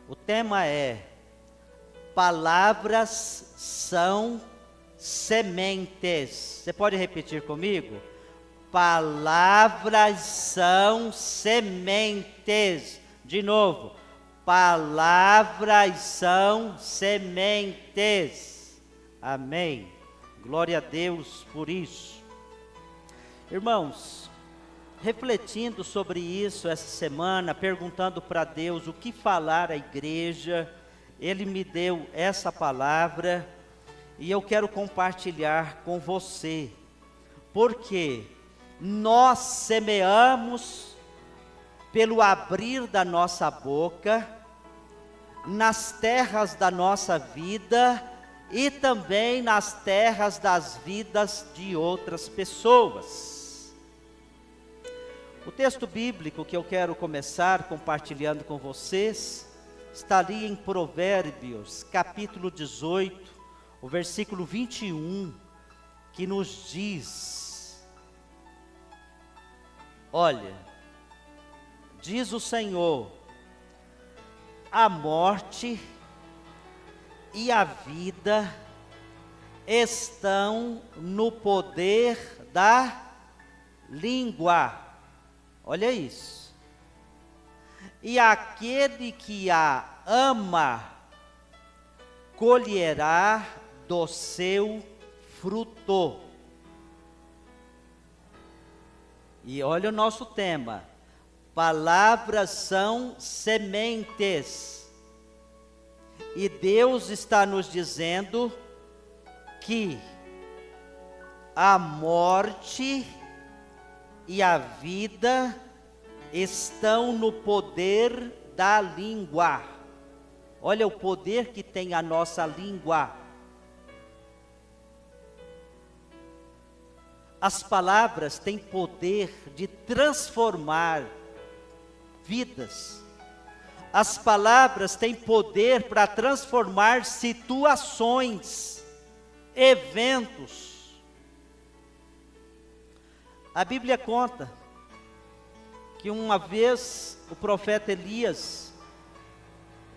O tema é: palavras são sementes. Você pode repetir comigo? Palavras são sementes. De novo. Palavras são sementes. Amém. Glória a Deus por isso. Irmãos, refletindo sobre isso essa semana, perguntando para Deus o que falar à igreja, Ele me deu essa palavra e eu quero compartilhar com você, porque nós semeamos pelo abrir da nossa boca, nas terras da nossa vida e também nas terras das vidas de outras pessoas. O texto bíblico que eu quero começar compartilhando com vocês está ali em Provérbios, capítulo 18, o versículo 21, que nos diz: olha, diz o Senhor, a morte e a vida estão no poder da língua. Olha isso. E aquele que a ama colherá do seu fruto. E olha o nosso tema: palavras são sementes. E Deus está nos dizendo que a morte e a vida estão no poder da língua. Olha o poder que tem a nossa língua. As palavras têm poder de transformar vidas. As palavras têm poder para transformar situações, eventos. A Bíblia conta que uma vez o profeta Elias,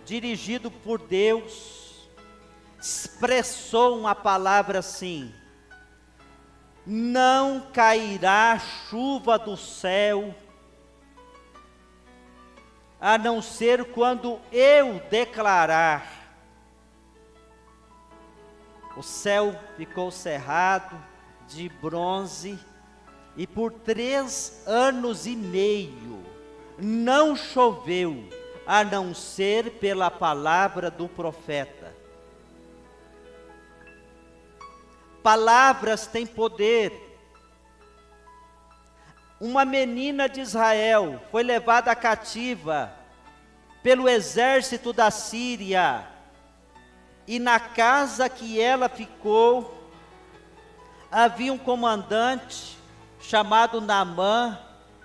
dirigido por Deus, expressou uma palavra assim: não cairá chuva do céu, a não ser quando eu declarar. O céu ficou cerrado de bronze, e por 3 anos e meio não choveu, a não ser pela palavra do profeta. Palavras têm poder. Uma menina de Israel foi levada cativa pelo exército da Síria, e na casa que ela ficou, havia um comandante chamado Naamã,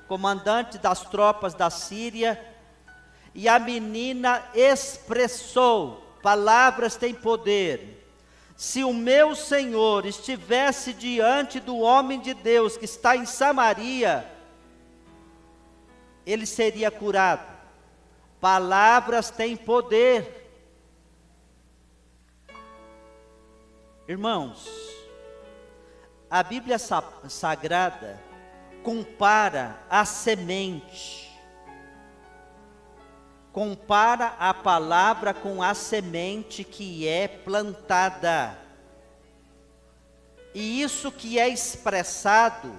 comandante das tropas da Síria, e a menina expressou: palavras têm poder. Se o meu Senhor estivesse diante do homem de Deus que está em Samaria, ele seria curado. Palavras têm poder. Irmãos, a Bíblia Sagrada compara a semente, compara a palavra com a semente que é plantada. E isso que é expressado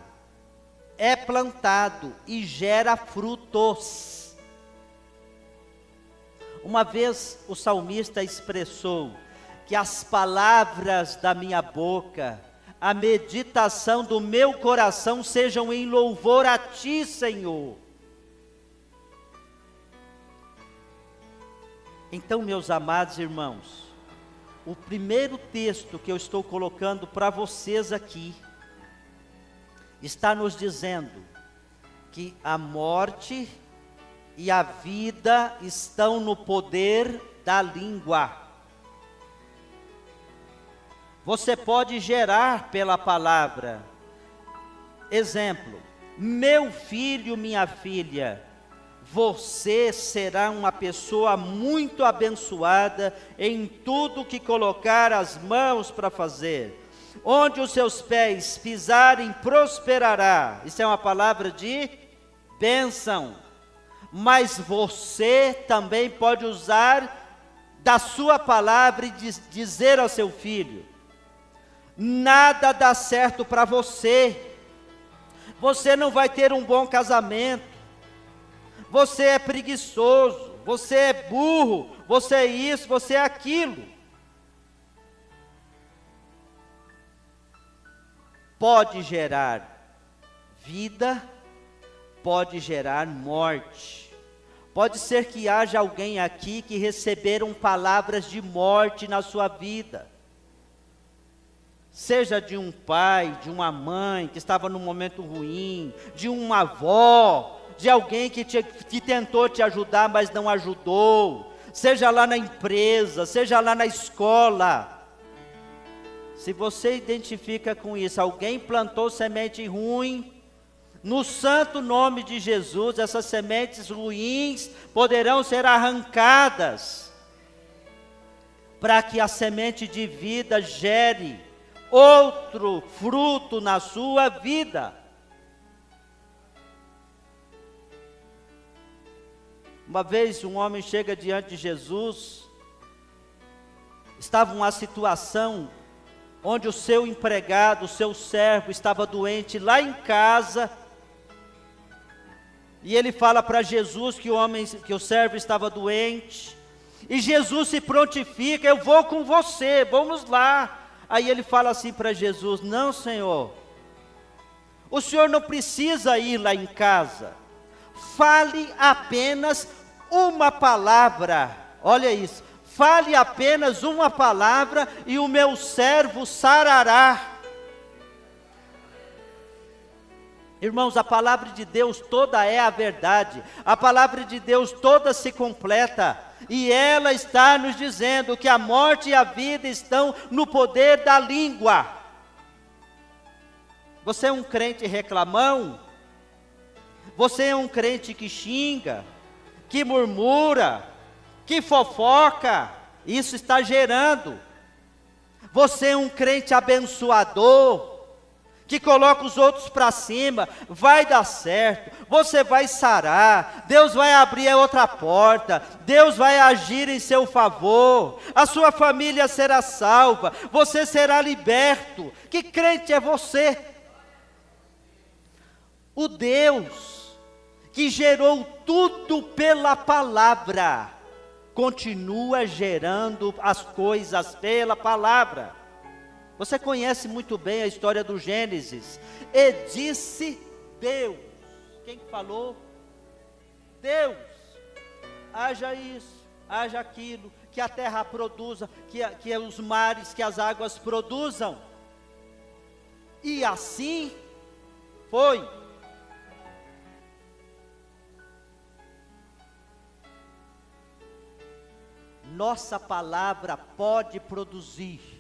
é plantado e gera frutos. Uma vez o salmista expressou que as palavras da minha boca, a meditação do meu coração sejam em louvor a Ti, Senhor. Então, meus amados irmãos, o primeiro texto que eu estou colocando para vocês aqui, está nos dizendo que a morte e a vida estão no poder da língua. Você pode gerar pela palavra. Exemplo: meu filho, minha filha, você será uma pessoa muito abençoada em tudo que colocar as mãos para fazer. Onde os seus pés pisarem, prosperará. Isso é uma palavra de bênção. Mas você também pode usar da sua palavra e dizer ao seu filho: nada dá certo para você. Você não vai ter um bom casamento. Você é preguiçoso, você é burro, você é isso, você é aquilo. Pode gerar vida, pode gerar morte. Pode ser que haja alguém aqui que receberam palavras de morte na sua vida. Seja de um pai, de uma mãe que estava num momento ruim, de uma avó, de alguém que tentou te ajudar, mas não ajudou, seja lá na empresa, seja lá na escola. Se você identifica com isso, alguém plantou semente ruim, no santo nome de Jesus, essas sementes ruins poderão ser arrancadas, para que a semente de vida gere outro fruto na sua vida. Uma vez um homem chega diante de Jesus, estava uma situação onde o seu empregado, o seu servo estava doente lá em casa, e ele fala para Jesus que o servo estava doente, e Jesus se prontifica: eu vou com você, vamos lá. Aí ele fala assim para Jesus: não, Senhor, o Senhor não precisa ir lá em casa, fale apenas uma palavra. Olha isso, fale apenas uma palavra e o meu servo sarará. Irmãos, a palavra de Deus toda é a verdade, a palavra de Deus toda se completa, e ela está nos dizendo que a morte e a vida estão no poder da língua. Você é um crente reclamão? Você é um crente que xinga, que murmura, que fofoca? Isso está gerando. Você é um crente abençoador, que coloca os outros para cima, vai dar certo, você vai sarar, Deus vai abrir outra porta, Deus vai agir em seu favor, a sua família será salva, você será liberto. Que crente é você? O Deus que gerou tudo pela palavra, continua gerando as coisas pela palavra. Você conhece muito bem a história do Gênesis. E disse Deus. Quem falou? Deus. Haja isso, haja aquilo, que a terra produza, que os mares, que as águas produzam. E assim foi. Nossa palavra pode produzir.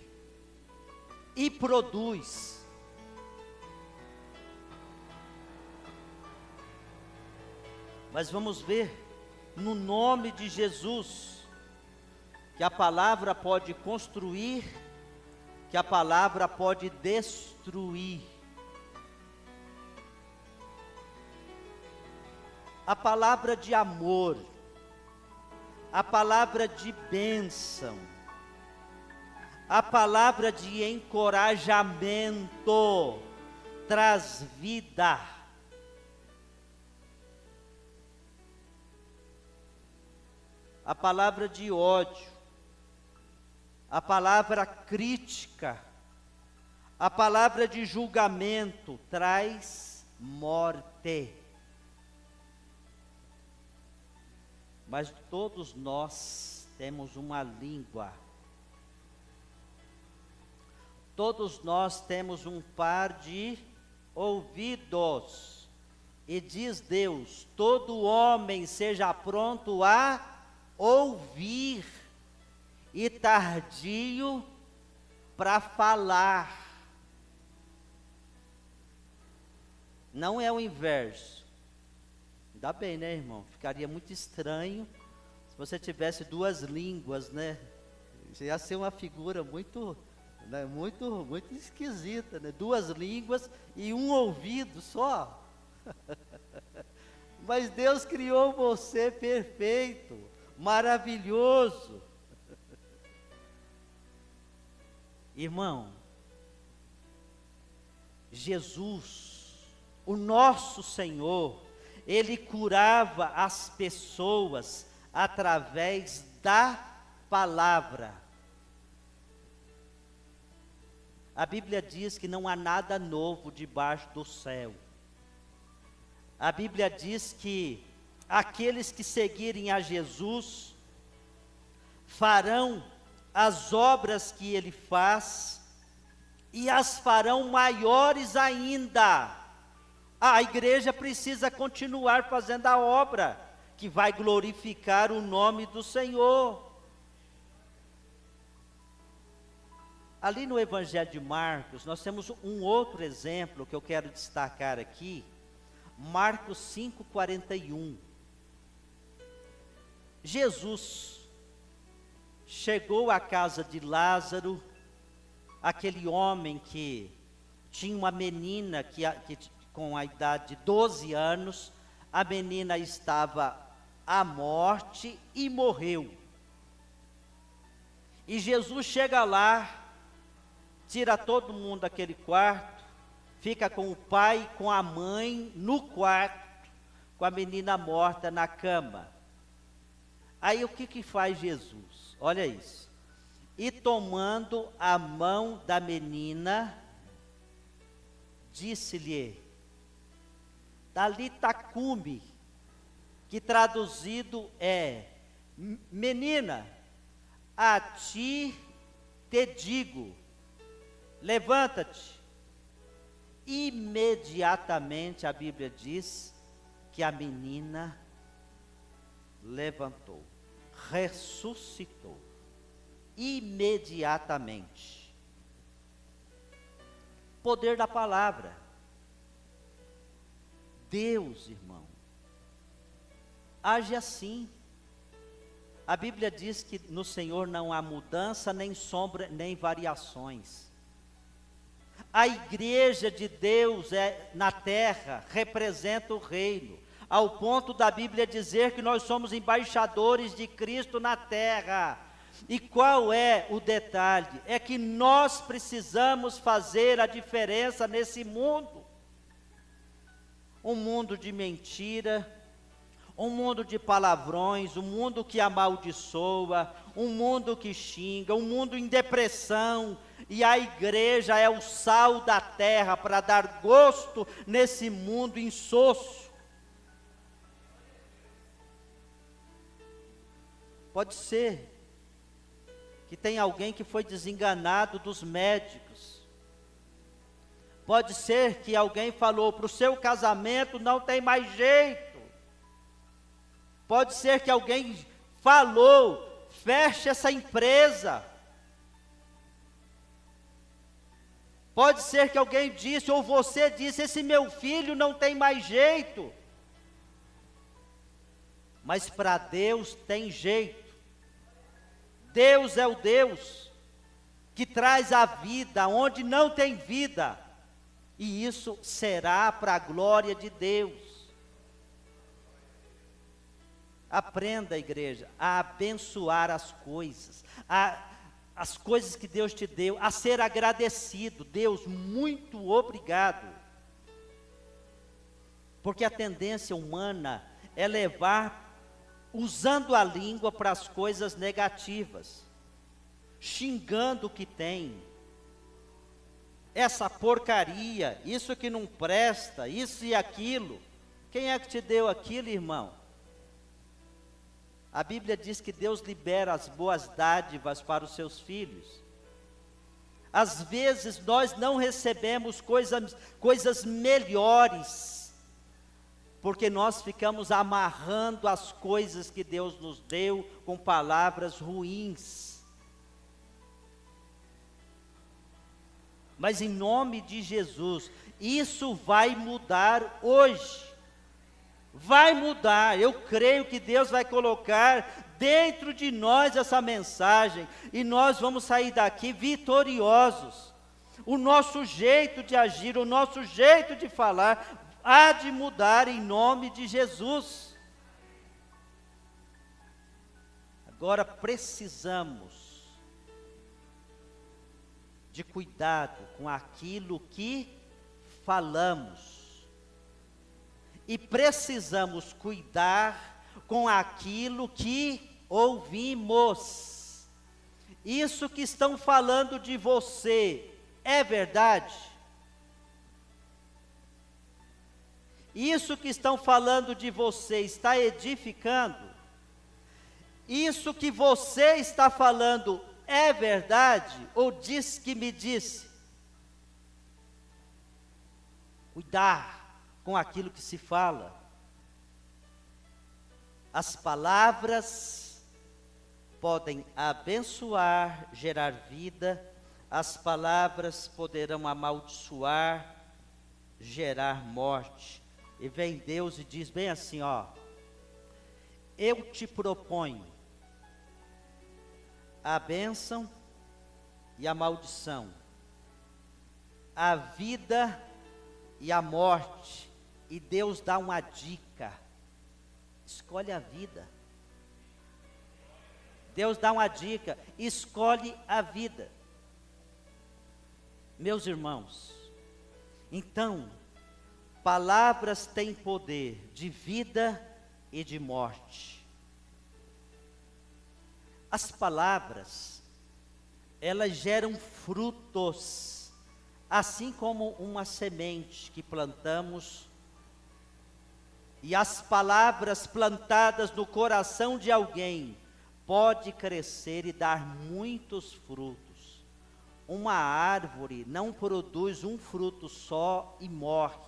E produz. Mas vamos ver, no nome de Jesus, que a palavra pode construir, que a palavra pode destruir. A palavra de amor, a palavra de bênção, a palavra de encorajamento traz vida. A palavra de ódio, a palavra crítica, a palavra de julgamento traz morte. Mas todos nós temos uma língua. Todos nós temos um par de ouvidos. E diz Deus: todo homem seja pronto a ouvir e tardio para falar. Não é o inverso. Ainda bem, né, irmão? Ficaria muito estranho se você tivesse duas línguas, né? Isso ia ser uma figura muito, né, muito esquisita, né? Duas línguas e um ouvido só. Mas Deus criou você perfeito, maravilhoso. Irmão, Jesus, o nosso Senhor, Ele curava as pessoas através da palavra. A Bíblia diz que não há nada novo debaixo do céu. A Bíblia diz que aqueles que seguirem a Jesus farão as obras que Ele faz e as farão maiores ainda. A igreja precisa continuar fazendo a obra que vai glorificar o nome do Senhor. Ali no Evangelho de Marcos, nós temos um outro exemplo que eu quero destacar aqui. Marcos 5:41. Jesus chegou à casa de Lázaro, aquele homem que tinha uma menina que com a idade de 12 anos, a menina estava à morte e morreu. E Jesus chega lá, tira todo mundo daquele quarto, fica com o pai e com a mãe no quarto, com a menina morta na cama. Aí o que faz Jesus? Olha isso. E tomando a mão da menina, disse-lhe, Talita cumi, que traduzido é, menina, a ti te digo, levanta-te. Imediatamente a Bíblia diz que a menina levantou, ressuscitou, imediatamente. Poder da palavra. Deus, irmão, age assim. A Bíblia diz que no Senhor não há mudança, nem sombra, nem variações. A igreja de Deus na terra representa o reino, ao ponto da Bíblia dizer que nós somos embaixadores de Cristo na terra. E qual é o detalhe? É que nós precisamos fazer a diferença nesse mundo. Um mundo de mentira, um mundo de palavrões, um mundo que amaldiçoa, um mundo que xinga, um mundo em depressão, e a igreja é o sal da terra para dar gosto nesse mundo insosso. Pode ser que tem alguém que foi desenganado dos médicos. Pode ser que alguém falou, para o seu casamento não tem mais jeito. Pode ser que alguém falou, feche essa empresa. Pode ser que alguém disse, ou você disse, esse meu filho não tem mais jeito. Mas para Deus tem jeito. Deus é o Deus que traz a vida onde não tem vida. E isso será para a glória de Deus. Aprenda, igreja, a abençoar as coisas, as coisas que Deus te deu, a ser agradecido. Deus, muito obrigado. Porque a tendência humana é levar, usando a língua para as coisas negativas, xingando o que tem. Essa porcaria, isso que não presta, isso e aquilo. Quem é que te deu aquilo, irmão? A Bíblia diz que Deus libera as boas dádivas para os seus filhos. Às vezes nós não recebemos coisas melhores, porque nós ficamos amarrando as coisas que Deus nos deu com palavras ruins. Mas em nome de Jesus, isso vai mudar hoje. vai mudar. Eu creio que Deus vai colocar dentro de nós essa mensagem, e nós vamos sair daqui vitoriosos. O nosso jeito de agir, o nosso jeito de falar, há de mudar em nome de Jesus. Agora precisamos de cuidado com aquilo que falamos. E precisamos cuidar com aquilo que ouvimos. Isso que estão falando de você é verdade? Isso que estão falando de você está edificando? Isso que você está falando é verdade? Ou diz que me disse? Cuidar com aquilo que se fala. As palavras podem abençoar, gerar vida. As palavras poderão amaldiçoar, gerar morte. E vem Deus e diz bem assim, ó: eu te proponho a bênção e a maldição, a vida e a morte. E Deus dá uma dica: escolhe a vida. Deus dá uma dica: escolhe a vida. Meus irmãos, então, palavras têm poder de vida e de morte. As palavras, elas geram frutos, assim como uma semente que plantamos. E as palavras plantadas no coração de alguém pode crescer e dar muitos frutos. Uma árvore não produz um fruto só e morre.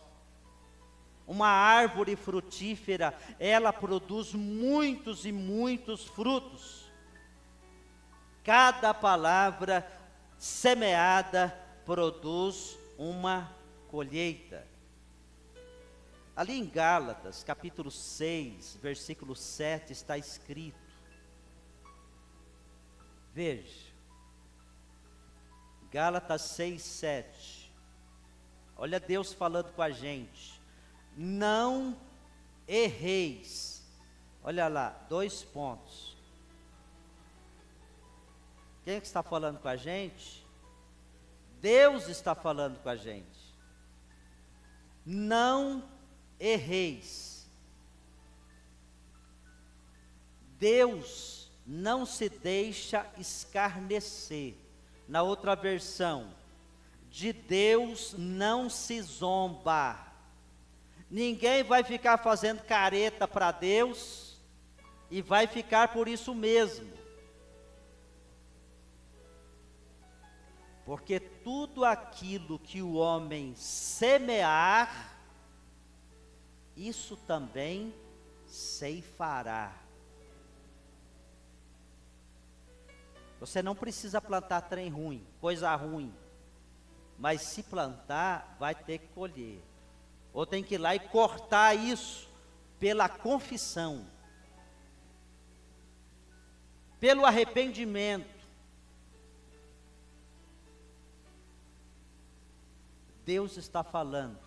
Uma árvore frutífera, ela produz muitos e muitos frutos. Cada palavra semeada produz uma colheita. Ali em Gálatas, capítulo 6, versículo 7, está escrito. Veja. Gálatas 6, 7. Olha Deus falando com a gente. Não erreis. Olha lá, 2 pontos. Quem é que está falando com a gente? Deus está falando com a gente. Não erreis. Deus não se deixa escarnecer. Na outra versão, de Deus não se zomba. Ninguém vai ficar fazendo careta para Deus e vai ficar por isso mesmo. Porque tudo aquilo que o homem semear, isso também ceifará. Você não precisa plantar trem ruim, coisa ruim. Mas se plantar, vai ter que colher. Ou tem que ir lá e cortar isso pela confissão, pelo arrependimento. Deus está falando,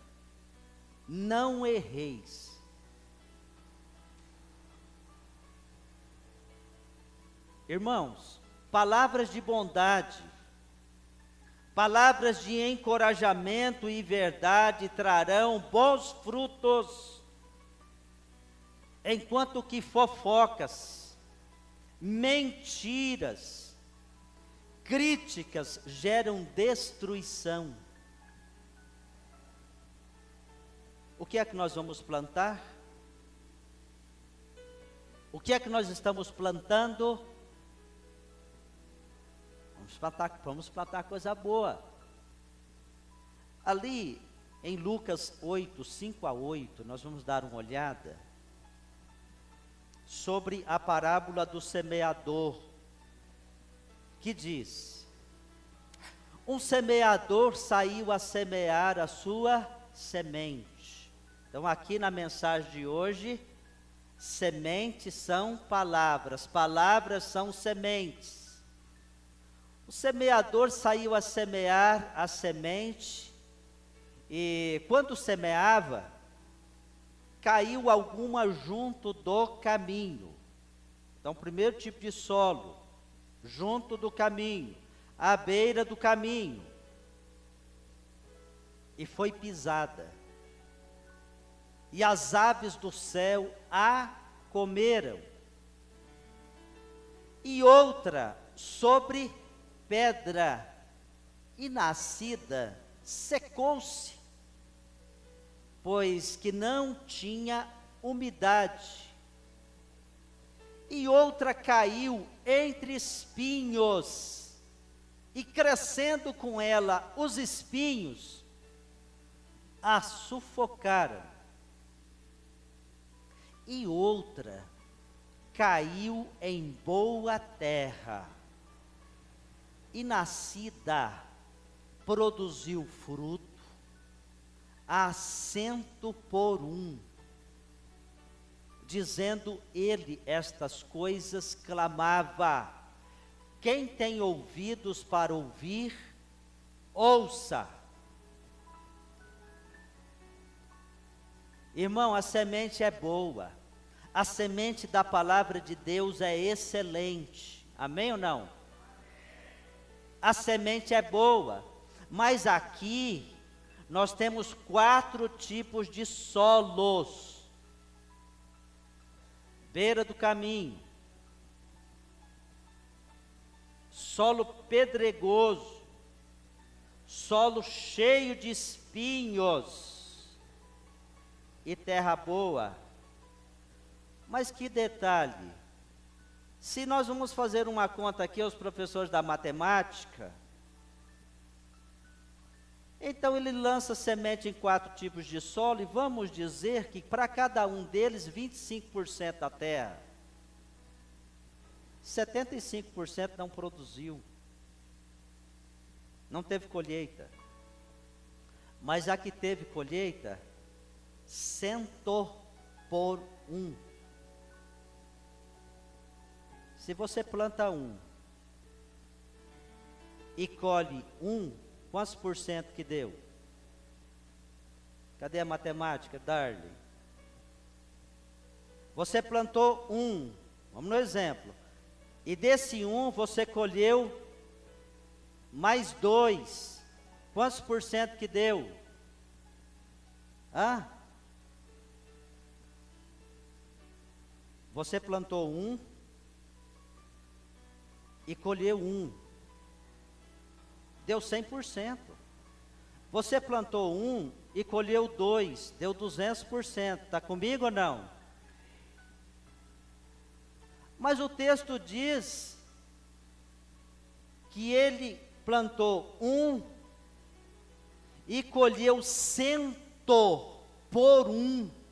não erreis. Irmãos, palavras de bondade, palavras de encorajamento e verdade trarão bons frutos, enquanto que fofocas, mentiras, críticas geram destruição. O que é que nós vamos plantar? O que é que nós estamos plantando? Vamos plantar coisa boa. Ali em Lucas 8, 5 a 8, nós vamos dar uma olhada sobre a parábola do semeador, que diz: um semeador saiu a semear a sua semente. Então, aqui na mensagem de hoje, sementes são palavras, palavras são sementes. O semeador saiu a semear a semente, e quando semeava, caiu alguma junto do caminho. Então, primeiro tipo de solo, junto do caminho, à beira do caminho, e foi pisada. E as aves do céu a comeram. E outra sobre pedra, e nascida secou-se, pois que não tinha umidade. E outra caiu entre espinhos, e crescendo com ela os espinhos, a sufocaram. E outra caiu em boa terra, e nascida produziu fruto, a 100 por 1. Dizendo ele estas coisas, clamava: quem tem ouvidos para ouvir, ouça. Irmão, a semente é boa, a semente da palavra de Deus é excelente, amém ou não? A semente é boa, mas aqui nós temos 4 tipos de solos. Beira do caminho, solo pedregoso, solo cheio de espinhos, e terra boa. Mas que detalhe, se nós vamos fazer uma conta aqui aos professores da matemática, então ele lança semente em 4 tipos de solo, e vamos dizer que para cada um deles 25% da terra, 75% não produziu, não teve colheita. Mas a que teve colheita, 100 por 1. Se você planta 1 e colhe 1, quantos por cento que deu? Cadê a matemática, Darley? Você plantou 1, vamos no exemplo, e desse 1 você colheu mais 2, quantos por cento que deu? Você plantou 1 e colheu 1, deu 100%. Você plantou 1 e colheu 2, deu 200%. Está comigo ou não? Mas o texto diz que ele plantou 1 e colheu 100 por 1.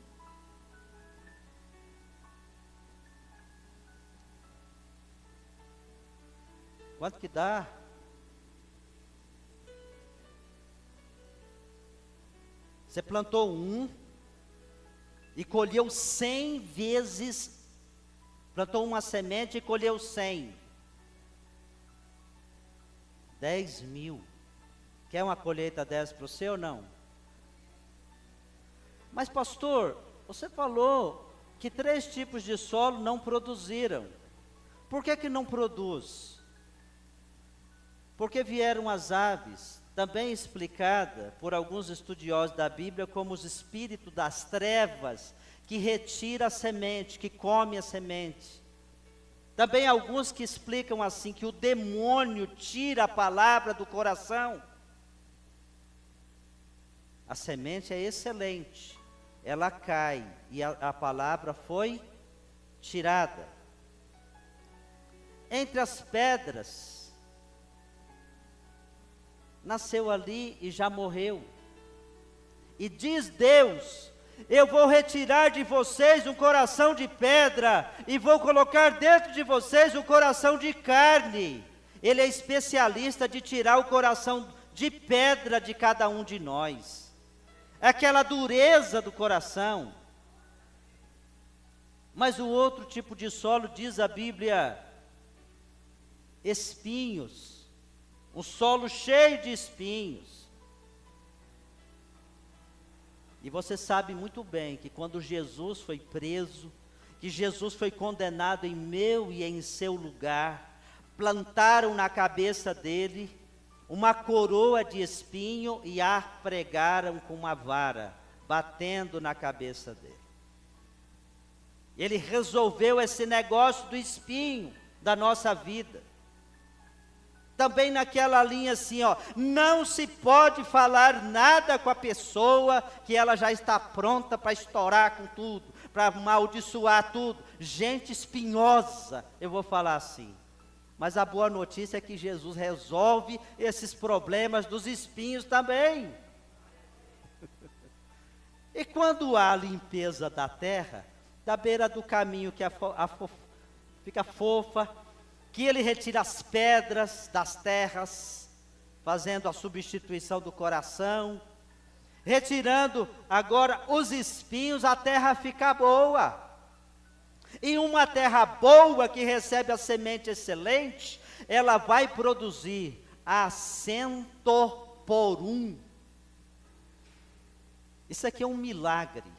Quanto que dá? Você plantou 1 e colheu 100 vezes, plantou uma semente e colheu 100. 10.000. Quer uma colheita dessa para você ou não? Mas pastor, você falou que 3 tipos de solo não produziram. Por que não produz? Porque vieram as aves, também explicada por alguns estudiosos da Bíblia como os espíritos das trevas, que retira a semente, que come a semente. Também alguns que explicam assim, que o demônio tira a palavra do coração. A semente é excelente, ela cai e a palavra foi tirada. Entre as pedras, nasceu ali e já morreu. E diz Deus: eu vou retirar de vocês um coração de pedra e vou colocar dentro de vocês um coração de carne. Ele é especialista de tirar o coração de pedra de cada um de nós. é aquela dureza do coração. Mas o outro tipo de solo, diz a Bíblia, espinhos, um solo cheio de espinhos. E você sabe muito bem que quando Jesus foi preso, que Jesus foi condenado em meu e em seu lugar, plantaram na cabeça dele uma coroa de espinho e a pregaram com uma vara, batendo na cabeça dele. Ele resolveu esse negócio do espinho da nossa vida. Também naquela linha assim, ó, não se pode falar nada com a pessoa que ela já está pronta para estourar com tudo, para amaldiçoar tudo. Gente espinhosa, eu vou falar assim. Mas a boa notícia é que Jesus resolve esses problemas dos espinhos também. E quando há limpeza da terra, da beira do caminho que fica fofa, que ele retira as pedras das terras, fazendo a substituição do coração, retirando agora os espinhos, a terra fica boa. E uma terra boa que recebe a semente excelente, ela vai produzir a 100 por 1. Isso aqui é um milagre.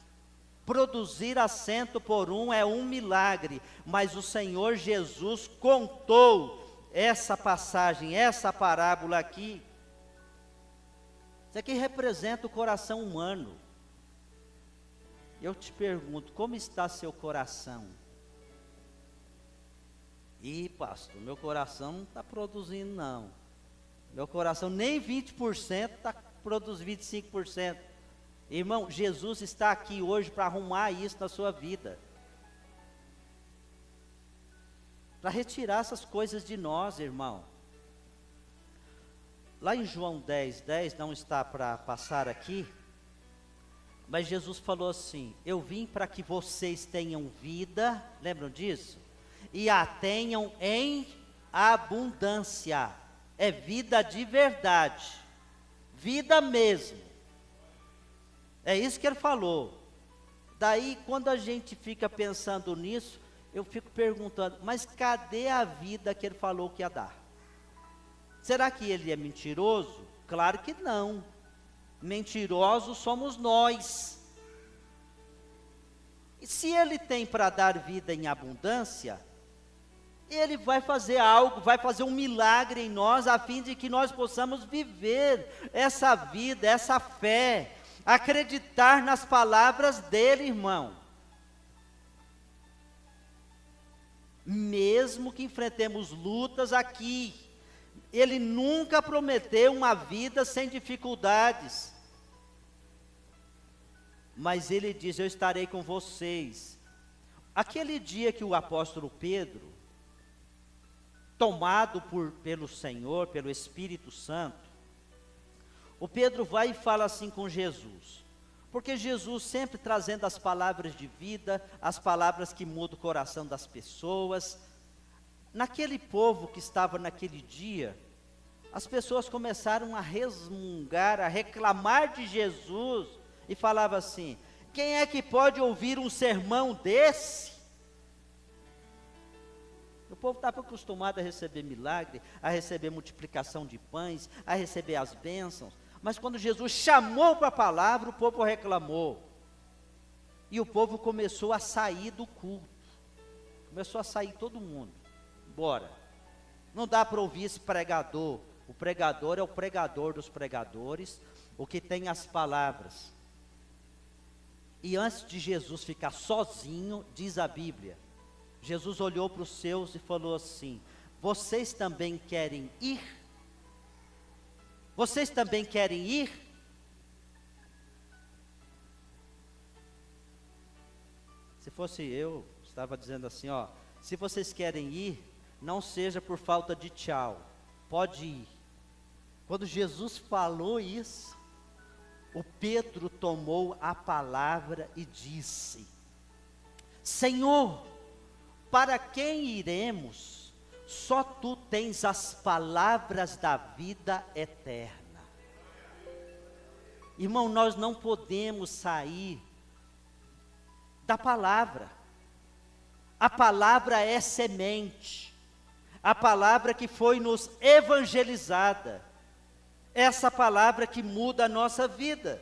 Produzir a 100 por 1 é um milagre, mas o Senhor Jesus contou essa passagem, essa parábola aqui. Isso aqui representa o coração humano. Eu te pergunto, como está seu coração? Ih, pastor, meu coração não está produzindo não. Meu coração nem 20% está produzindo 25%. Irmão, Jesus está aqui hoje para arrumar isso na sua vida. Para retirar essas coisas de nós, irmão. Lá em João 10:10, não está para passar aqui, mas Jesus falou assim: eu vim para que vocês tenham vida, lembram disso? E a tenham em abundância. É vida de verdade, vida mesmo. É isso que ele falou. Daí, quando a gente fica pensando nisso, eu fico perguntando, mas cadê a vida que ele falou que ia dar? Será que ele é mentiroso? Claro que não. Mentirosos somos nós. E se ele tem para dar vida em abundância, ele vai fazer algo, vai fazer um milagre em nós, a fim de que nós possamos viver essa vida, essa fé, acreditar nas palavras dele, irmão. Mesmo que enfrentemos lutas aqui, ele nunca prometeu uma vida sem dificuldades. Mas ele diz: eu estarei com vocês. Aquele dia que o apóstolo Pedro, tomado pelo Senhor, pelo Espírito Santo, o Pedro vai e fala assim com Jesus, porque Jesus sempre trazendo as palavras de vida, as palavras que mudam o coração das pessoas. Naquele povo que estava naquele dia, as pessoas começaram a resmungar, a reclamar de Jesus, e falava assim: quem é que pode ouvir um sermão desse? O povo estava acostumado a receber milagre, a receber multiplicação de pães, a receber as bênçãos. Mas quando Jesus chamou para a palavra, o povo reclamou. E o povo começou a sair do culto. Começou a sair todo mundo. Bora. Não dá para ouvir esse pregador. O pregador é o pregador dos pregadores, o que tem as palavras. E antes de Jesus ficar sozinho, diz a Bíblia, Jesus olhou para os seus e falou assim: vocês também querem ir? Vocês também querem ir? Se fosse eu, estava dizendo assim, ó, se vocês querem ir, não seja por falta de tchau, pode ir. Quando Jesus falou isso, o Pedro tomou a palavra e disse: Senhor, para quem iremos? Só tu tens as palavras da vida eterna. Irmão, nós não podemos sair da palavra. A palavra é semente. A palavra que foi nos evangelizada. Essa palavra que muda a nossa vida.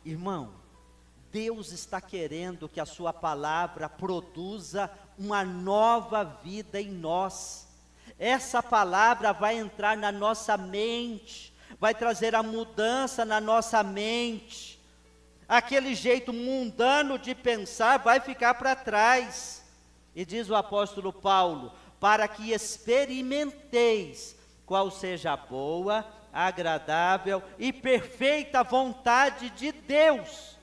Irmão, Deus está querendo que a sua palavra produza uma nova vida em nós. Essa palavra vai entrar na nossa mente, vai trazer a mudança na nossa mente. Aquele jeito mundano de pensar vai ficar para trás. E diz o apóstolo Paulo, para que experimenteis qual seja a boa, agradável e perfeita vontade de Deus.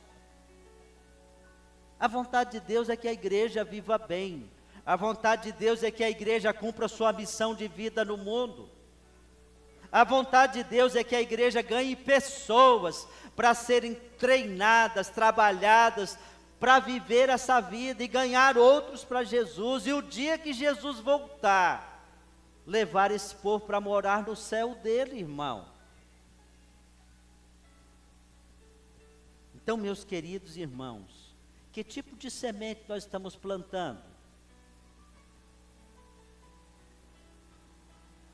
A vontade de Deus é que a igreja viva bem. A vontade de Deus é que a igreja cumpra sua missão de vida no mundo. A vontade de Deus é que a igreja ganhe pessoas para serem treinadas, trabalhadas, para viver essa vida e ganhar outros para Jesus. E o dia que Jesus voltar, levar esse povo para morar no céu dele, irmão. Então, meus queridos irmãos, que tipo de semente nós estamos plantando?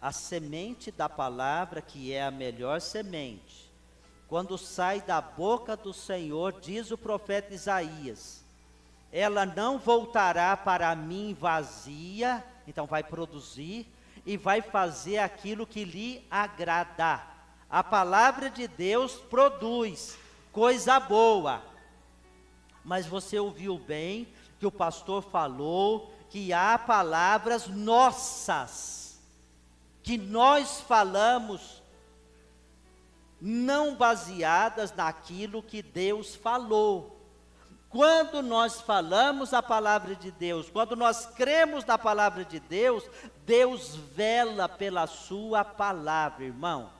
A semente da palavra, que é a melhor semente, quando sai da boca do Senhor, diz o profeta Isaías, ela não voltará para mim vazia, então vai produzir, e vai fazer aquilo que lhe agrada. A palavra de Deus produz coisa boa. Mas você ouviu bem que o pastor falou que há palavras nossas, que nós falamos, não baseadas naquilo que Deus falou. Quando nós falamos a palavra de Deus, quando nós cremos na palavra de Deus, Deus vela pela sua palavra, irmão.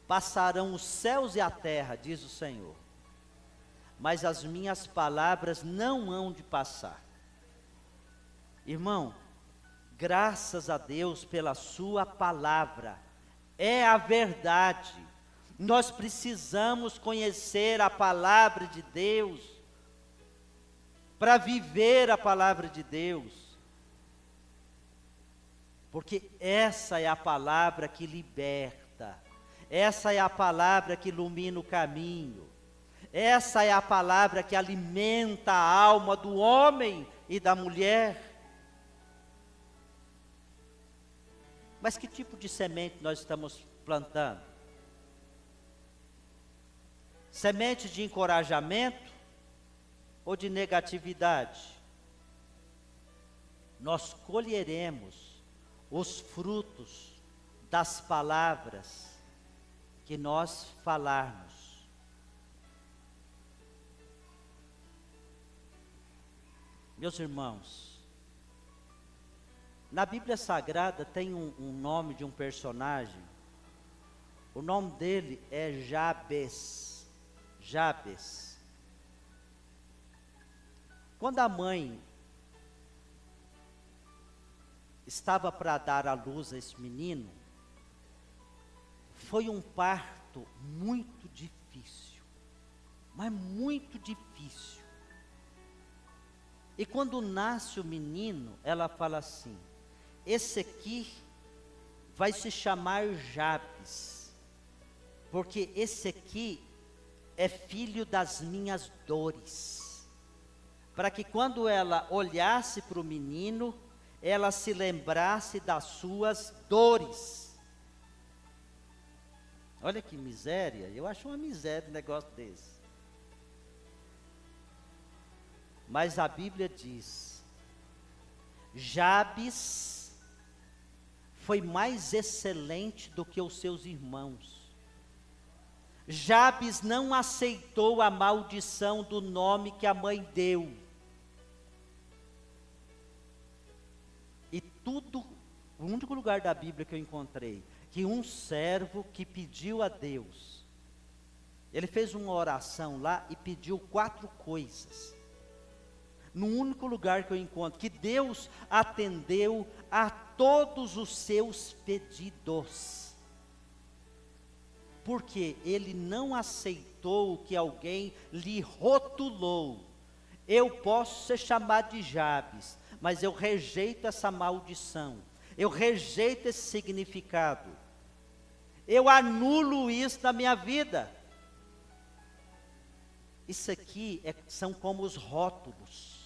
Passarão os céus e a terra, diz o Senhor, mas as minhas palavras não hão de passar. Irmão, graças a Deus pela sua palavra, é a verdade. Nós precisamos conhecer a palavra de Deus, para viver a palavra de Deus, porque essa é a palavra que liberta, essa é a palavra que ilumina o caminho, essa é a palavra que alimenta a alma do homem e da mulher. Mas que tipo de semente nós estamos plantando? Semente de encorajamento ou de negatividade? Nós colheremos os frutos das palavras que nós falarmos. Meus irmãos, na Bíblia Sagrada tem um nome de um personagem, o nome dele é Jabes. Jabes. Quando a mãe estava para dar à luz a esse menino, foi um parto muito difícil, mas muito difícil. E quando nasce o menino, ela fala assim, esse aqui vai se chamar Jabes, porque esse aqui é filho das minhas dores, para que quando ela olhasse para o menino, ela se lembrasse das suas dores. Olha que miséria, eu acho uma miséria um negócio desse. Mas a Bíblia diz, Jabes foi mais excelente do que os seus irmãos. Jabes não aceitou a maldição do nome que a mãe deu. E tudo, o único lugar da Bíblia que eu encontrei, que um servo que pediu a Deus, ele fez uma oração lá e pediu 4 coisas. no único lugar que eu encontro, que Deus atendeu a todos os seus pedidos. Porque Ele não aceitou que alguém lhe rotulou. Eu posso ser chamado de Jabes, mas eu rejeito essa maldição. Eu rejeito esse significado. Eu anulo isso na minha vida. Isso aqui são como os rótulos.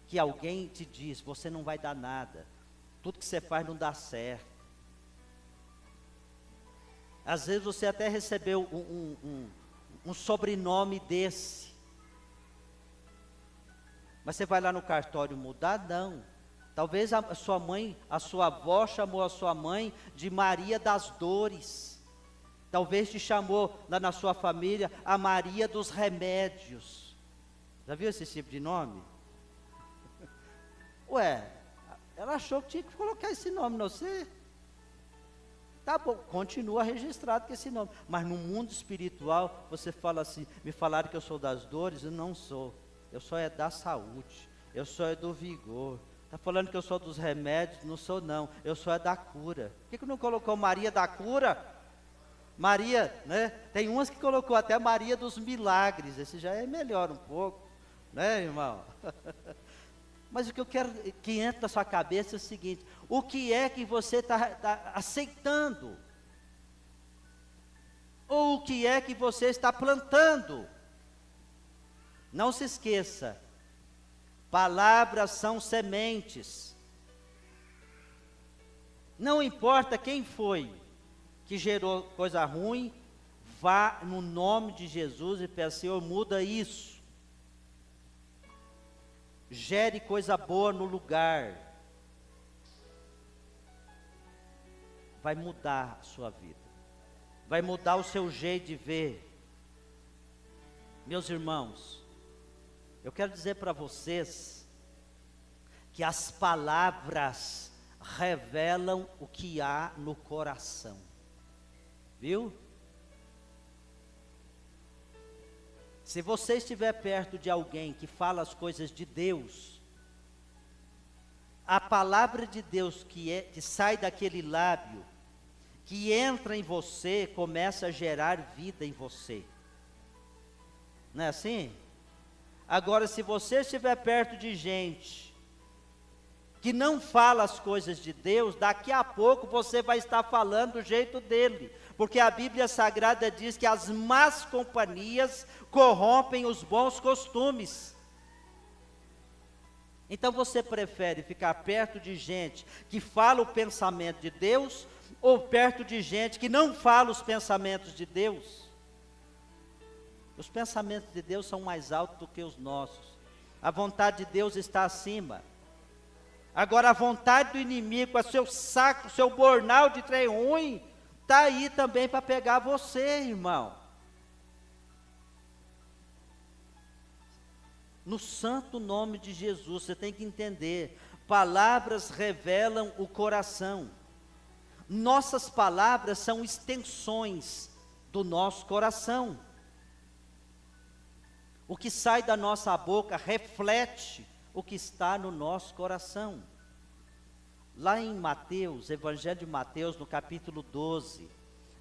Que alguém te diz, você não vai dar nada. Tudo que você faz não dá certo. Às vezes você até recebeu um sobrenome desse. Mas você vai lá no cartório mudar? Não. Talvez a sua mãe, a sua avó chamou a sua mãe de Maria das Dores. Talvez te chamou lá na sua família a Maria dos Remédios. Já viu esse tipo de nome? Ué, ela achou que tinha que colocar esse nome, não sei. Tá bom, continua registrado com esse nome. Mas no mundo espiritual, você fala assim, me falaram que eu sou das dores, eu não sou. Eu sou é da saúde, eu sou é do vigor. Está falando que eu sou dos remédios? Não sou não, eu sou é da cura. Por que não colocou Maria da cura? Maria, né? Tem umas que colocou até Maria dos milagres, esse já é melhor um pouco, né, irmão? Mas o que eu quero que entre na sua cabeça é o seguinte, o que é que você está aceitando? Ou o que é que você está plantando? Não se esqueça, palavras são sementes. Não importa quem foi que gerou coisa ruim, vá no nome de Jesus e peça, Senhor, muda isso. Gere coisa boa no lugar. Vai mudar a sua vida. Vai mudar o seu jeito de ver. Meus irmãos, eu quero dizer para vocês que as palavras revelam o que há no coração. Viu? Se você estiver perto de alguém que fala as coisas de Deus, a palavra de Deus que sai daquele lábio, que entra em você, começa a gerar vida em você. Não é assim? Agora, se você estiver perto de gente que não fala as coisas de Deus, daqui a pouco você vai estar falando do jeito dele, porque a Bíblia Sagrada diz que as más companhias corrompem os bons costumes. Então você prefere ficar perto de gente que fala o pensamento de Deus, ou perto de gente que não fala os pensamentos de Deus? Os pensamentos de Deus são mais altos do que os nossos. A vontade de Deus está acima. Agora a vontade do inimigo, o seu saco, o seu bornal de trem ruim, está aí também para pegar você, irmão. No santo nome de Jesus, você tem que entender, palavras revelam o coração. Nossas palavras são extensões do nosso coração. O que sai da nossa boca reflete o que está no nosso coração. Lá em Mateus, Evangelho de Mateus, no capítulo 12,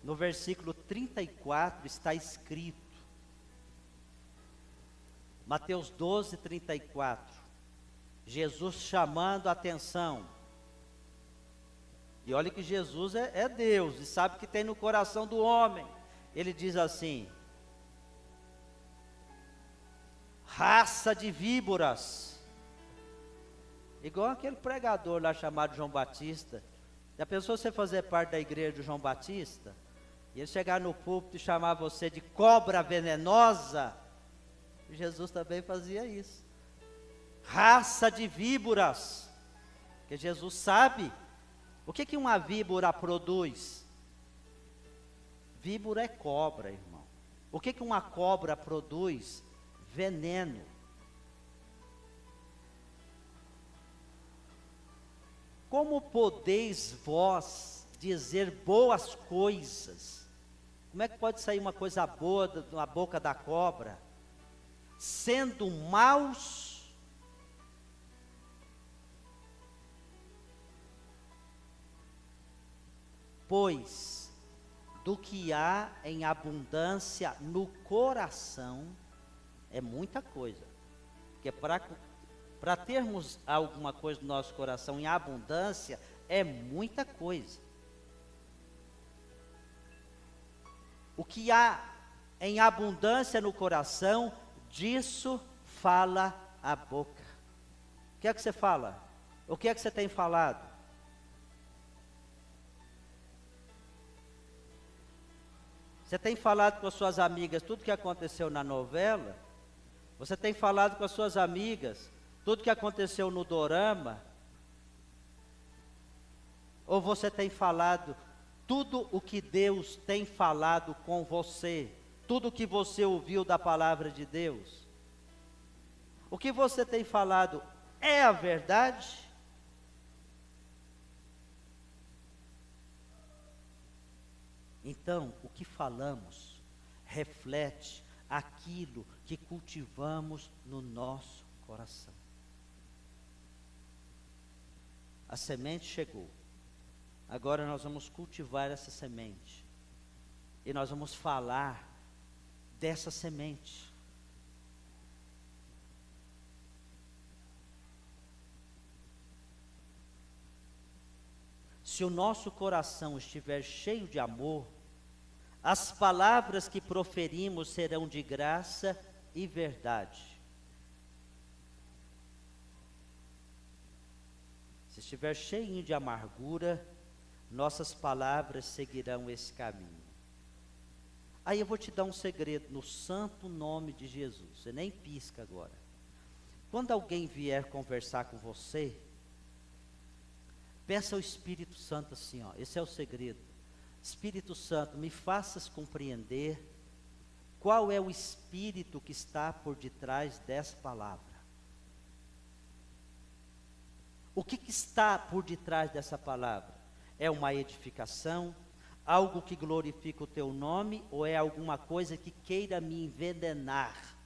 no versículo 34, está escrito. Mateus 12, 34. Jesus chamando a atenção. E olha que Jesus é Deus, e sabe o que tem no coração do homem. Ele diz assim: raça de víboras. Igual aquele pregador lá chamado João Batista. Já pensou você fazer parte da igreja de João Batista? E ele chegar no púlpito e chamar você de cobra venenosa? Jesus também fazia isso. Raça de víboras. Porque Jesus sabe o que uma víbora produz. Víbora é cobra, irmão. O que uma cobra produz? Veneno. Como podeis vós dizer boas coisas? Como é que pode sair uma coisa boa da boca da cobra? Sendo maus pois, do que há em abundância no coração, é muita coisa. Porque para termos alguma coisa no nosso coração em abundância, é muita coisa. O que há em abundância no coração, disso fala a boca. O que é que você fala? O que é que você tem falado? Você tem falado com as suas amigas tudo que aconteceu na novela? Você tem falado com as suas amigas tudo que aconteceu no dorama? Ou você tem falado tudo o que Deus tem falado com você? Tudo o que você ouviu da palavra de Deus? O que você tem falado é a verdade? Então, o que falamos reflete aquilo que cultivamos no nosso coração. A semente chegou. Agora nós vamos cultivar essa semente. E nós vamos falar dessa semente. Se o nosso coração estiver cheio de amor, as palavras que proferimos serão de graça e verdade. Se estiver cheio de amargura, nossas palavras seguirão esse caminho. Aí eu vou te dar um segredo, no santo nome de Jesus. Você nem pisca agora. Quando alguém vier conversar com você, peça ao Espírito Santo assim, ó, esse é o segredo. Espírito Santo, me faças compreender qual é o espírito que está por detrás dessa palavra. O que está por detrás dessa palavra? É uma edificação, algo que glorifica o teu nome, ou é alguma coisa que queira me envenenar?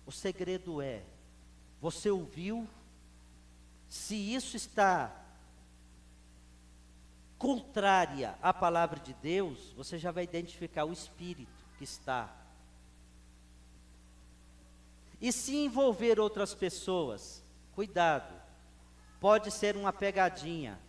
O segredo é, você ouviu? Se isso está contrária à palavra de Deus, você já vai identificar o espírito que está. E se envolver outras pessoas, cuidado, pode ser uma pegadinha.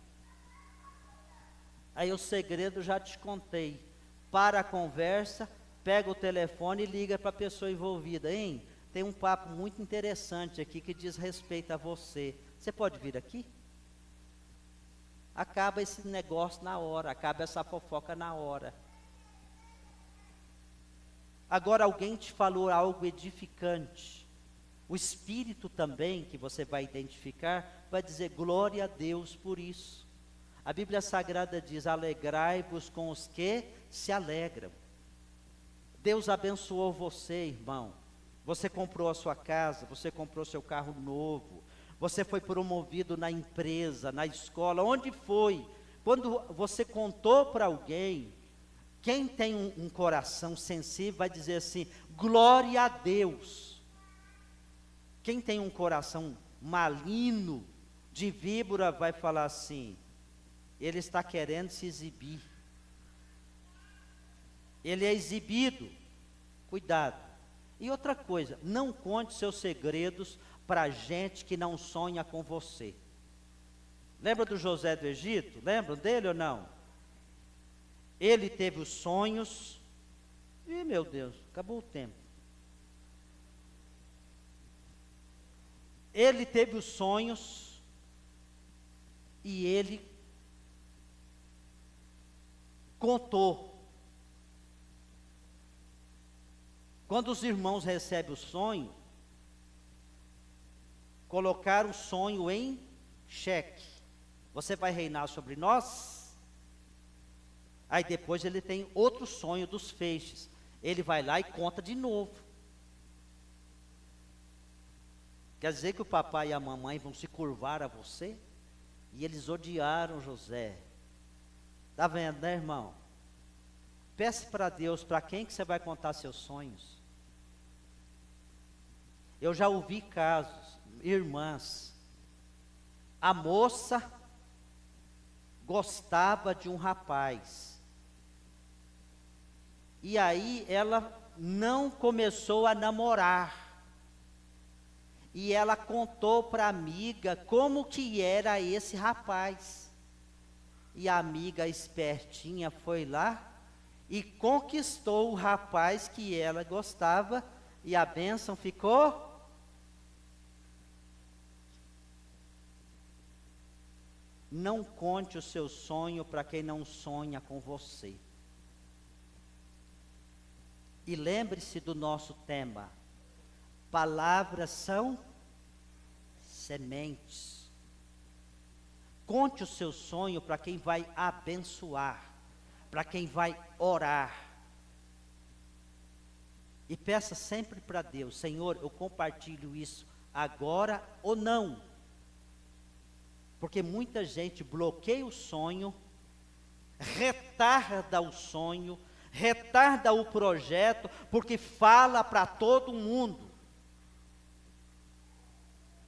Aí o segredo já te contei. Para a conversa, pega o telefone e liga para a pessoa envolvida. Hein? Tem um papo muito interessante aqui que diz respeito a você. Você pode vir aqui? Acaba esse negócio na hora, acaba essa fofoca na hora. Agora alguém te falou algo edificante. O Espírito também, que você vai identificar, vai dizer glória a Deus por isso. A Bíblia Sagrada diz, alegrai-vos com os que se alegram. Deus abençoou você, irmão. Você comprou a sua casa, você comprou seu carro novo. Você foi promovido na empresa, na escola, onde foi? Quando você contou para alguém, quem tem um coração sensível vai dizer assim, glória a Deus. Quem tem um coração maligno, de víbora, vai falar assim, ele está querendo se exibir. Ele é exibido. Cuidado. E outra coisa, não conte seus segredos para gente que não sonha com você. Lembra do José do Egito? Lembram dele ou não? Ele teve os sonhos. Ih, meu Deus, acabou o tempo. Ele teve os sonhos e ele contou. Quando os irmãos recebem o sonho, colocaram o sonho em xeque. Você vai reinar sobre nós? Aí depois ele tem outro sonho dos feixes. Ele vai lá e conta de novo. Quer dizer que o papai e a mamãe vão se curvar a você? E eles odiaram José. Está vendo, né, irmão? Peça para Deus, para quem que você vai contar seus sonhos? Eu já ouvi casos, irmãs, a moça gostava de um rapaz. E aí ela não começou a namorar. E ela contou para a amiga como que era esse rapaz. E a amiga espertinha foi lá e conquistou o rapaz que ela gostava, e a bênção ficou. Não conte o seu sonho para quem não sonha com você. E lembre-se do nosso tema: palavras são sementes. Conte o seu sonho para quem vai abençoar, para quem vai orar. E peça sempre para Deus: Senhor, eu compartilho isso agora ou não? Porque muita gente bloqueia o sonho, retarda o sonho, retarda o projeto, porque fala para todo mundo.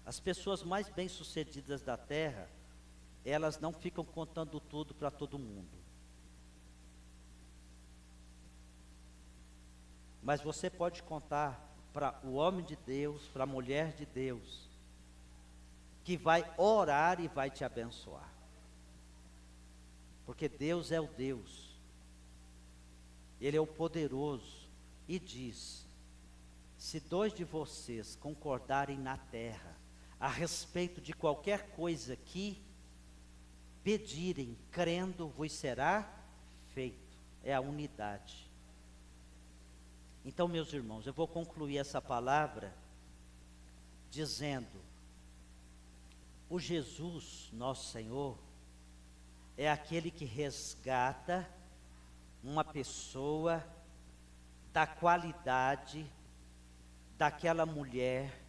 As pessoas mais bem-sucedidas da terra, elas não ficam contando tudo para todo mundo. Mas você pode contar para o homem de Deus, para a mulher de Deus, que vai orar e vai te abençoar. Porque Deus é o Deus, Ele é o poderoso, e diz: se 2 de vocês concordarem na terra, a respeito de qualquer coisa que pedirem, crendo, vos será feito. É a unidade. Então, meus irmãos, eu vou concluir essa palavra dizendo: o Jesus, nosso Senhor, é aquele que resgata uma pessoa da qualidade daquela mulher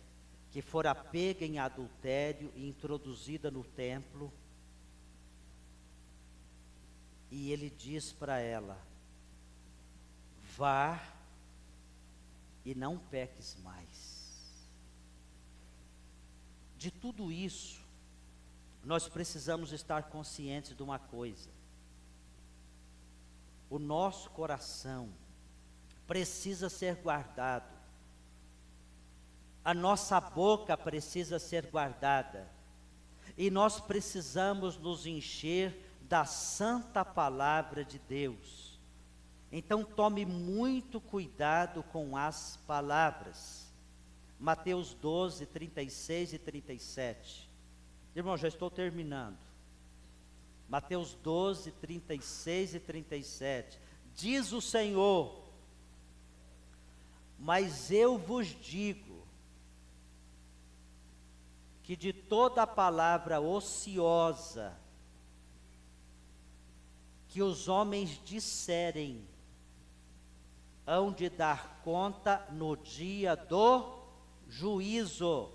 que fora pega em adultério e introduzida no templo. E ele diz para ela: vá e não peques mais. De tudo isso, nós precisamos estar conscientes de uma coisa: o nosso coração precisa ser guardado, a nossa boca precisa ser guardada, e nós precisamos nos encher da santa palavra de Deus. Então tome muito cuidado com as palavras. Mateus 12, 36 e 37. Irmão, já estou terminando. Mateus 12, 36 e 37. Diz o Senhor: mas eu vos digo que de toda palavra ociosa que os homens disserem, hão de dar conta no dia do juízo.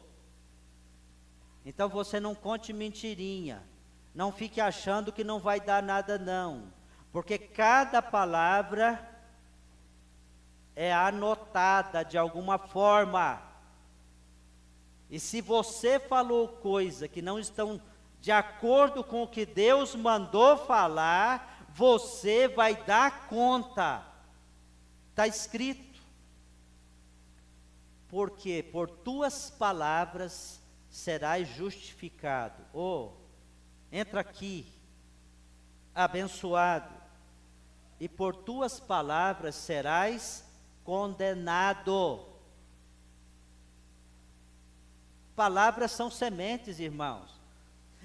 Então você não conte mentirinha, não fique achando que não vai dar nada não, porque cada palavra é anotada de alguma forma, e se você falou coisa que não estão de acordo com o que Deus mandou falar, você vai dar conta. Está escrito: porque por tuas palavras serás justificado. Entra aqui, abençoado, e por tuas palavras serás condenado. Palavras são sementes, irmãos.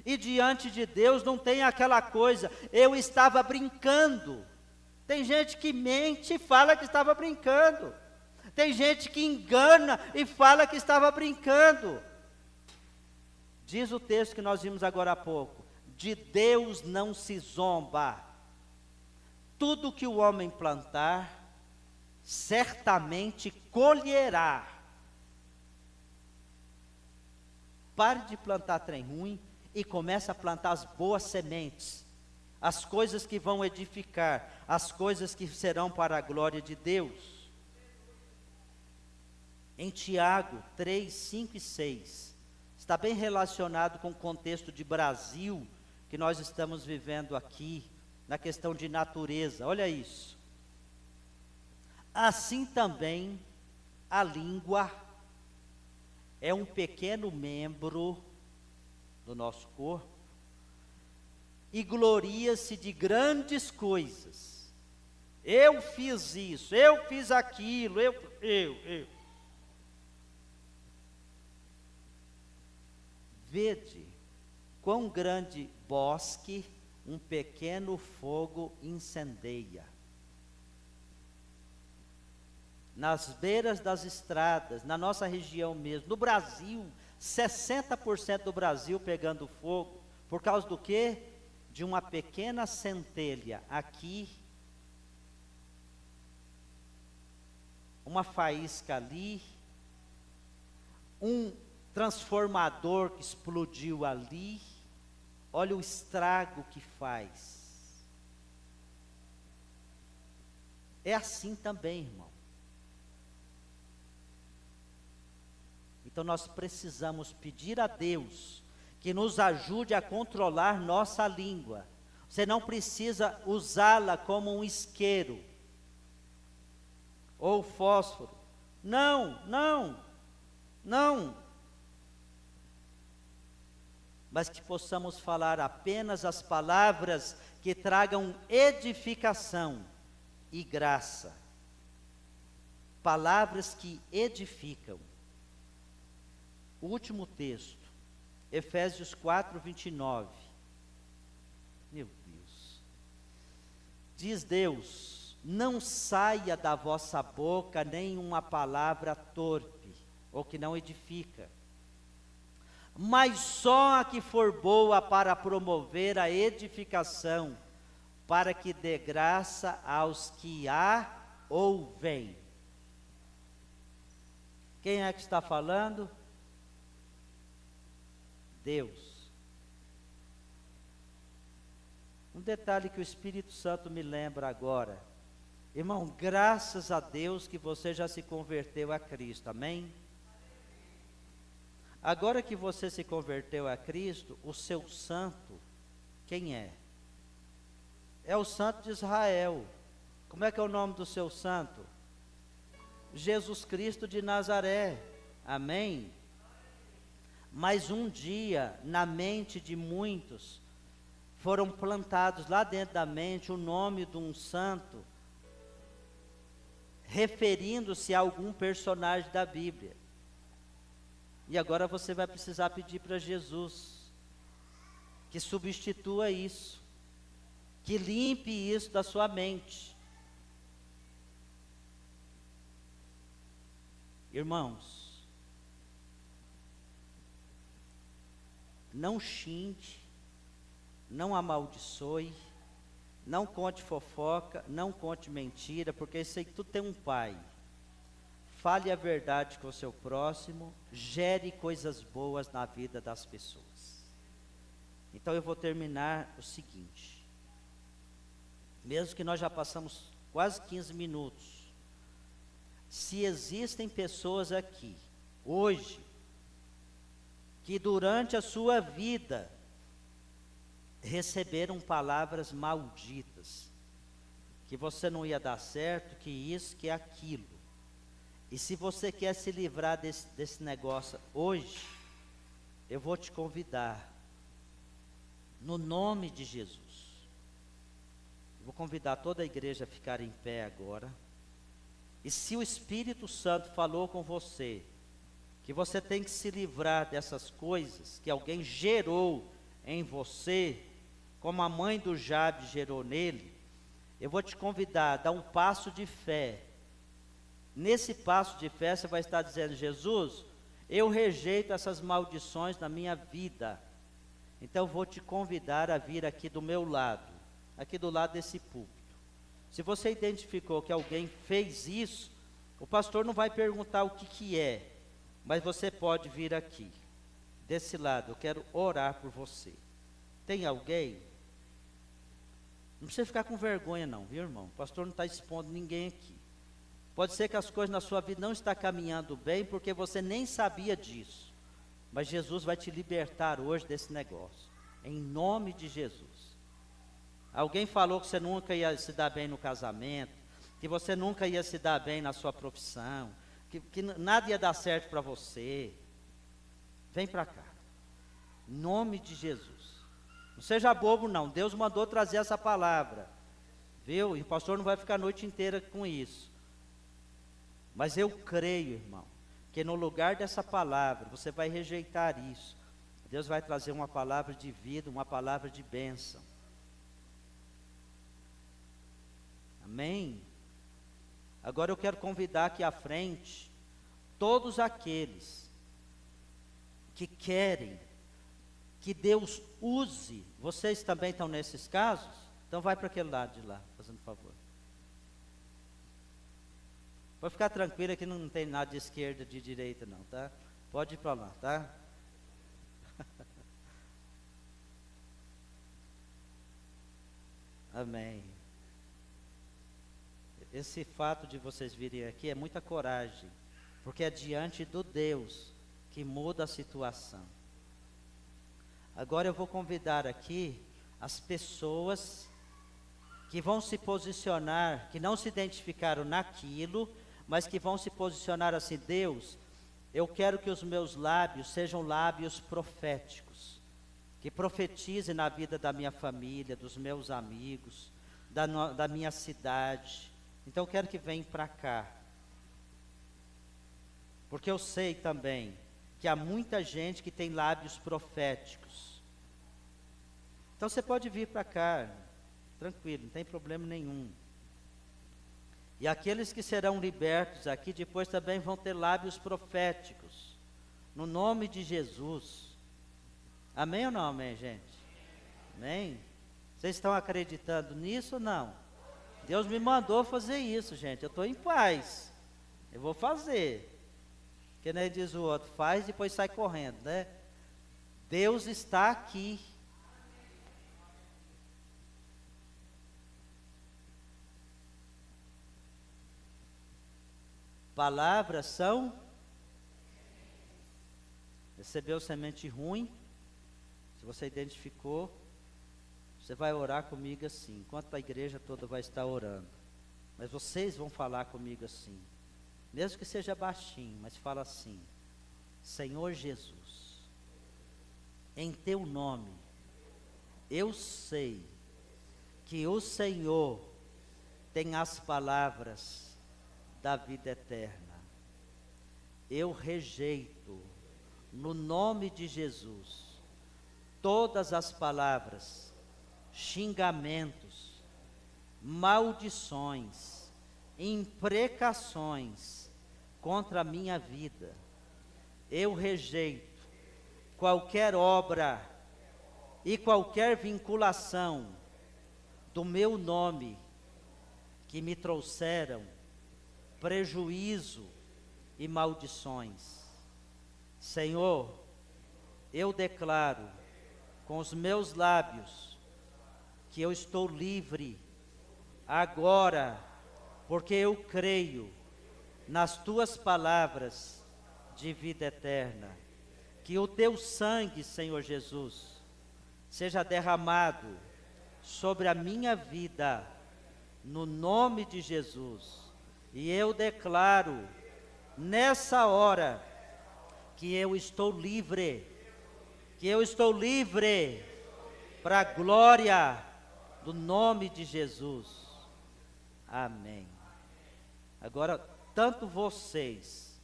E diante de Deus não tem aquela coisa: eu estava brincando. Tem gente que mente e fala que estava brincando. Tem gente que engana e fala que estava brincando. Diz o texto que nós vimos agora há pouco: de Deus não se zomba. Tudo que o homem plantar, certamente colherá. Pare de plantar trem ruim e comece a plantar as boas sementes, as coisas que vão edificar, as coisas que serão para a glória de Deus. Em Tiago 3, 5 e 6, está bem relacionado com o contexto de Brasil, que nós estamos vivendo aqui, na questão de natureza, olha isso. Assim também a língua é um pequeno membro do nosso corpo e gloria-se de grandes coisas. Eu fiz isso, eu fiz aquilo, eu. Vede quão grande bosque um pequeno fogo incendeia. Nas beiras das estradas, na nossa região mesmo, no Brasil, 60% do Brasil pegando fogo, por causa do quê? De uma pequena centelha aqui, uma faísca ali, um transformador que explodiu ali, olha o estrago que faz. É assim também, irmão. Então nós precisamos pedir a Deus que nos ajude a controlar nossa língua. Você não precisa usá-la como um isqueiro ou fósforo. Não. Mas que possamos falar apenas as palavras que tragam edificação e graça. Palavras que edificam. O último texto, Efésios 4, 29. Meu Deus. Diz Deus: não saia da vossa boca nenhuma palavra torpe, ou que não edifica, mas só a que for boa para promover a edificação, para que dê graça aos que a ouvem. Quem é que está falando? Deus. Um detalhe que o Espírito Santo me lembra agora. Irmão, graças a Deus que você já se converteu a Cristo, amém? Agora que você se converteu a Cristo, o seu santo, quem é? É o santo de Israel. Como é que é o nome do seu santo? Jesus Cristo de Nazaré, amém? Mas um dia, na mente de muitos, foram plantados lá dentro da mente o nome de um santo, referindo-se a algum personagem da Bíblia. E agora você vai precisar pedir para Jesus que substitua isso, que limpe isso da sua mente. Irmãos, não xingue, não amaldiçoe, não conte fofoca, não conte mentira, porque isso aí tudo tem um pai. Fale a verdade com o seu próximo, gere coisas boas na vida das pessoas. Então eu vou terminar o seguinte, mesmo que nós já passamos quase 15 minutos, se existem pessoas aqui, hoje, que durante a sua vida receberam palavras malditas, que você não ia dar certo, que isso, que aquilo. E se você quer se livrar desse negócio hoje, eu vou te convidar, no nome de Jesus. Eu vou convidar toda a igreja a ficar em pé agora. E se o Espírito Santo falou com você, que você tem que se livrar dessas coisas que alguém gerou em você, como a mãe do Jabes gerou nele, eu vou te convidar a dar um passo de fé. Nesse passo de fé você vai estar dizendo: Jesus, eu rejeito essas maldições na minha vida, então eu vou te convidar a vir aqui do meu lado, aqui do lado desse púlpito. Se você identificou que alguém fez isso, o pastor não vai perguntar o que é, mas você pode vir aqui, desse lado, eu quero orar por você. Tem alguém? Não precisa ficar com vergonha não, viu, irmão? O pastor não está expondo ninguém aqui. Pode ser que as coisas na sua vida não estão caminhando bem, porque você nem sabia disso. Mas Jesus vai te libertar hoje desse negócio. em nome de Jesus. Alguém falou que você nunca ia se dar bem no casamento, que você nunca ia se dar bem na sua profissão, que nada ia dar certo para você. Vem para cá, em nome de Jesus. Não seja bobo não, Deus mandou trazer essa palavra, viu? E o pastor não vai ficar a noite inteira com isso. Mas eu creio, irmão, que no lugar dessa palavra, você vai rejeitar isso. Deus vai trazer uma palavra de vida, uma palavra de bênção. Amém? Agora eu quero convidar aqui à frente todos aqueles que querem que Deus use. Vocês também estão nesses casos? Então vai para aquele lado de lá, fazendo favor. Pode ficar tranquilo que não tem nada de esquerda, de direita não, tá? Pode ir para lá, tá? Amém. Esse fato de vocês virem aqui é muita coragem, porque é diante do Deus que muda a situação. Agora eu vou convidar aqui as pessoas que vão se posicionar, que não se identificaram naquilo, mas que vão se posicionar assim: Deus, eu quero que os meus lábios sejam lábios proféticos, que profetize na vida da minha família, dos meus amigos, da minha cidade. Então eu quero que venham para cá, porque eu sei também que há muita gente que tem lábios proféticos. Então você pode vir para cá, tranquilo, não tem problema nenhum. E aqueles que serão libertos aqui depois também vão ter lábios proféticos, no nome de Jesus. Amém ou não amém, gente? Amém? Vocês estão acreditando nisso ou não? Deus me mandou fazer isso, gente. Eu estou em paz. Eu vou fazer. Porque nem diz o outro, faz e depois sai correndo, né? Deus está aqui. Palavras são? Recebeu semente ruim? Se você identificou, você vai orar comigo assim, enquanto a igreja toda vai estar orando. Mas vocês vão falar comigo assim, mesmo que seja baixinho, mas fala assim: Senhor Jesus, em teu nome, eu sei que o Senhor tem as palavras da vida eterna. Eu rejeito, no nome de Jesus, todas as palavras, xingamentos, maldições, imprecações contra a minha vida. Eu rejeito qualquer obra e qualquer vinculação do meu nome que me trouxeram prejuízo e maldições. Senhor, eu declaro com os meus lábios que eu estou livre agora, porque eu creio nas tuas palavras de vida eterna. Que o teu sangue, Senhor Jesus, seja derramado sobre a minha vida, no nome de Jesus. E eu declaro nessa hora que eu estou livre, para a glória do nome de Jesus. Amém. Agora, tanto vocês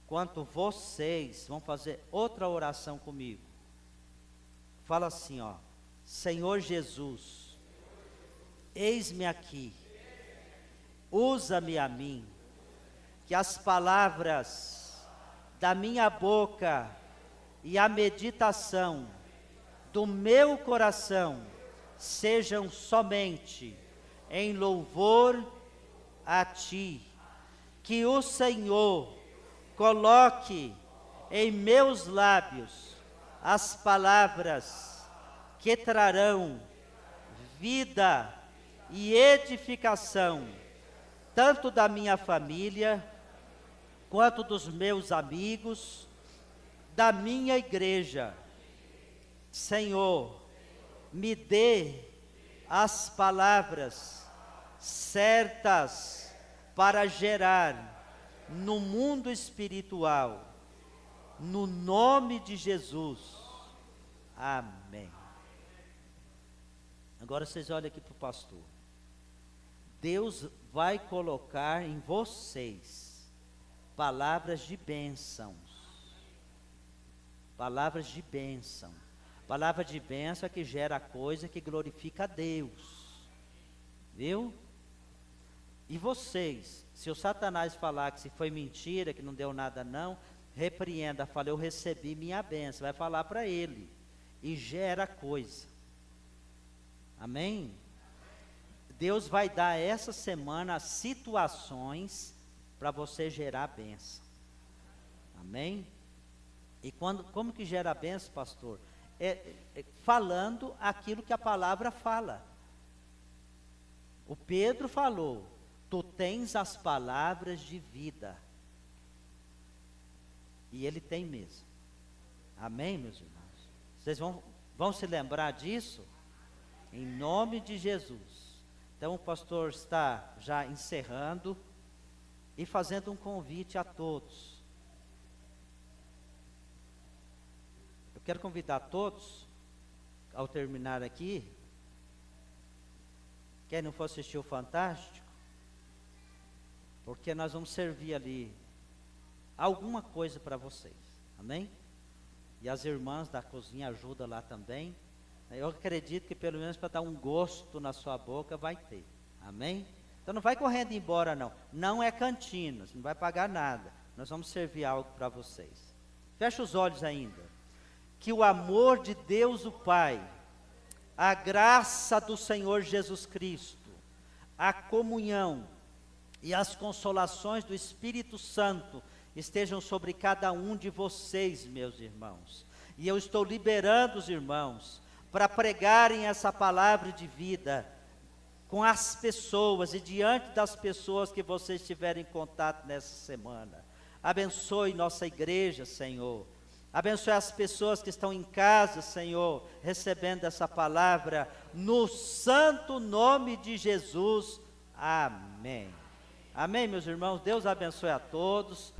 quanto vocês vão fazer outra oração comigo. Fala assim, ó: Senhor Jesus, eis-me aqui, usa-me a mim, que as palavras da minha boca e a meditação do meu coração sejam somente em louvor a Ti. Que o Senhor coloque em meus lábios as palavras que trarão vida e edificação, tanto da minha família, quanto dos meus amigos, da minha igreja. Senhor, me dê as palavras certas para gerar no mundo espiritual, no nome de Jesus, amém. Agora vocês olham aqui para o pastor. Deus vai colocar em vocês palavras de bênçãos. Palavras de bênção. Palavra de bênção é que gera coisa que glorifica a Deus. Viu? E vocês, se o Satanás falar que se foi mentira, que não deu nada não, repreenda, fala, eu recebi minha bênção. Vai falar para ele. E gera coisa. Amém? Deus vai dar essa semana situações para você gerar bênção. Amém? E como que gera bênção, pastor? Falando aquilo que a palavra fala. O Pedro falou, tu tens as palavras de vida. E ele tem mesmo. Amém, meus irmãos? Vocês vão se lembrar disso? Em nome de Jesus. Então o pastor está já encerrando e fazendo um convite a todos. Eu quero convidar todos, ao terminar aqui, quem não for assistir o Fantástico, porque nós vamos servir ali alguma coisa para vocês, amém? E as irmãs da cozinha ajudam lá também. Eu acredito que pelo menos para dar um gosto na sua boca vai ter, amém? Então não vai correndo embora não, não é cantina, você não vai pagar nada, nós vamos servir algo para vocês. Fecha os olhos ainda, que o amor de Deus o Pai, a graça do Senhor Jesus Cristo, a comunhão e as consolações do Espírito Santo estejam sobre cada um de vocês, meus irmãos, e eu estou liberando os irmãos para pregarem essa palavra de vida com as pessoas e diante das pessoas que vocês tiverem contato nessa semana. Abençoe nossa igreja, Senhor. Abençoe as pessoas que estão em casa, Senhor, recebendo essa palavra, no santo nome de Jesus. Amém. Amém, meus irmãos. Deus abençoe a todos.